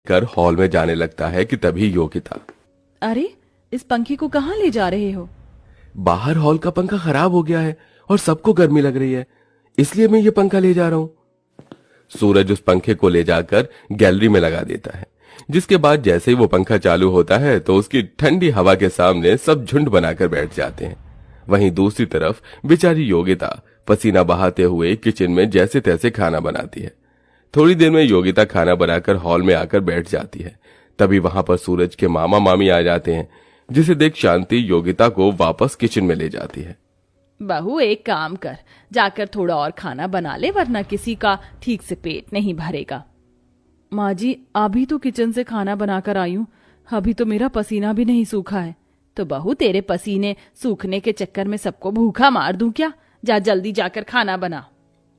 देखकर हॉल में जाने लगता है कि तभी योगिता, अरे इस पंखे को कहाँ ले जा रहे हो? बाहर हॉल का पंखा खराब हो गया है और सबको गर्मी लग रही है, इसलिए मैं ये पंखा ले जा रहा हूं। सूरज उस पंखे को ले जाकर गैलरी में लगा देता है, जिसके बाद जैसे ही वो पंखा चालू होता है तो उसकी ठंडी हवा के सामने सब झुंड बनाकर बैठ जाते हैं। वहीं दूसरी तरफ बेचारी योगिता पसीना बहाते हुए किचन में जैसे तैसे खाना बनाती है। थोड़ी देर में योगिता खाना बनाकर हॉल में आकर बैठ जाती है। तभी वहां पर सूरज के मामा मामी आ जाते हैं, जिसे देख शांति योगिता को वापस किचन में ले जाती है। बहू एक काम कर, जाकर थोड़ा और खाना बना ले, वरना किसी का ठीक से पेट नहीं भरेगा। माँ जी अभी तो किचन से खाना बनाकर आई हूँ, अभी तो मेरा पसीना भी नहीं सूखा है। तो बहू तेरे पसीने सूखने के चक्कर में सबको भूखा मार दूं क्या? जा जल्दी जाकर खाना बना।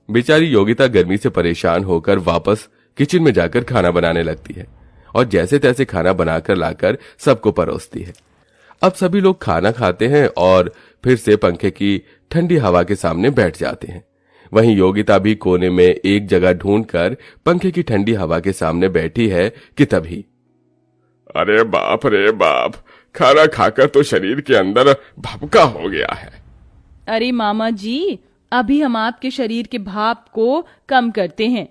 बेचारी योगिता गर्मी से परेशान होकर वापस किचन में जाकर खाना बनाने लगती है और जैसे तैसे खाना बनाकर लाकर सबको परोसती है। अब सभी लोग खाना खाते हैं और फिर से पंखे की ठंडी हवा के सामने बैठ जाते हैं। वहीं योगिता भी कोने में एक जगह ढूंढकर पंखे की ठंडी हवा के सामने बैठी है कि तभी, अरे बाप रे बाप, खाना खाकर तो शरीर के अंदर भभका हो गया है। अरे मामा जी अभी हम आपके शरीर के भाप को कम करते हैं।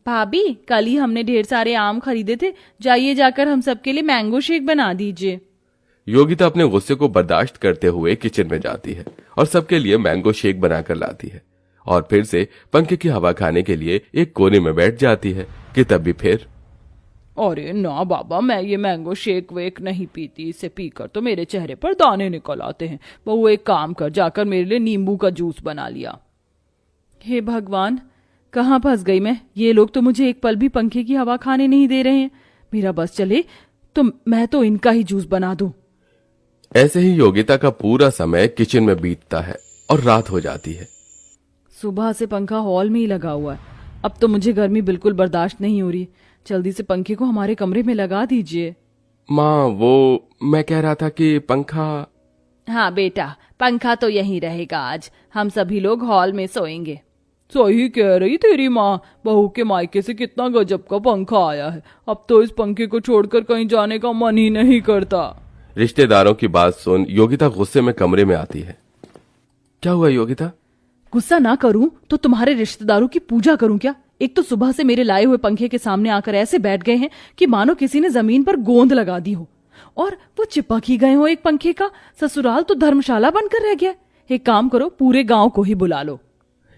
भाभी कल ही हमने ढेर सारे आम खरीदे थे, जाइए जाकर हम सबके लिए मैंगो शेक बना दीजिए। योगिता अपने गुस्से को बर्दाश्त करते हुए किचन में जाती है और सबके लिए मैंगो शेक बनाकर लाती है और फिर से पंखे की हवा खाने के लिए एक कोने में बैठ जाती है कि तभी फिर, अरे ना बाबा, मैं ये मैंगो शेक वेक नहीं पीती, इसे पीकर तो मेरे चेहरे पर दाने निकल आते हैं। वो एक काम कर, जाकर मेरे लिए नींबू का जूस बना लिया। हे भगवान, कहाँ फंस गई मैं? ये लोग तो मुझे एक पल भी पंखे की हवा खाने नहीं दे रहे हैं। मेरा बस चले तो मैं तो इनका ही जूस बना दूं। ऐसे ही योगिता का पूरा समय किचन में बीतता है और रात हो जाती है। सुबह से पंखा हॉल में ही लगा हुआ है, अब तो मुझे गर्मी बिल्कुल बर्दाश्त नहीं हो रही। जल्दी से पंखे को हमारे कमरे में लगा दीजिए। माँ वो मैं कह रहा था कि पंखा। हाँ बेटा, पंखा तो यहीं रहेगा, आज हम सभी लोग हॉल में सोएंगे। सही कह रही तेरी माँ, बहू के मायके से कितना गजब का पंखा आया है, अब तो इस पंखे को छोड़कर कहीं जाने का मन ही नहीं करता। रिश्तेदारों की बात सुन योगिता गुस्से में कमरे में आती है। क्या हुआ योगिता? गुस्सा ना करूं तो तुम्हारे रिश्तेदारों की पूजा करूं क्या? एक तो सुबह से मेरे लाए हुए पंखे के सामने आकर ऐसे बैठ गए हैं कि मानो किसी ने जमीन पर गोंद लगा दी हो, और वो चिपक ही गए हो एक पंखे का। ससुराल तो धर्मशाला बनकर रह गया। एक काम करो, पूरे गांव को ही बुला लो।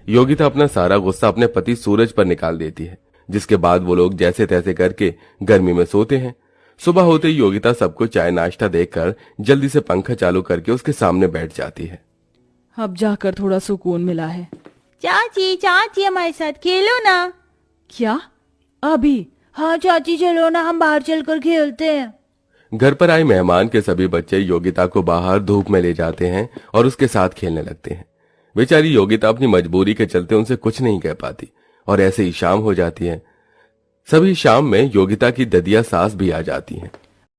योगिता अपना सारा गुस्सा अपने पति सूरज पर निकाल देती है, जिसके बाद वो लोग जैसे तैसे करके गर्मी में सोते हैं। सुबह होते ही योगिता सबको चाय नाश्ता देकर जल्दी से पंखा चालू करके उसके सामने बैठ जाती है। अब जाकर थोड़ा सुकून मिला है। चाची चाची हमारे साथ खेलो ना। क्या अभी? हाँ चाची चलो ना, हम बाहर चलकर खेलते हैं। घर पर आए मेहमान के सभी बच्चे योगिता को बाहर धूप में ले जाते हैं और उसके साथ खेलने लगते हैं। बेचारी योगिता अपनी मजबूरी के चलते उनसे कुछ नहीं कह पाती और ऐसे ही शाम हो जाती है। सभी शाम में योगिता की ददिया सास भी आ जाती हैं।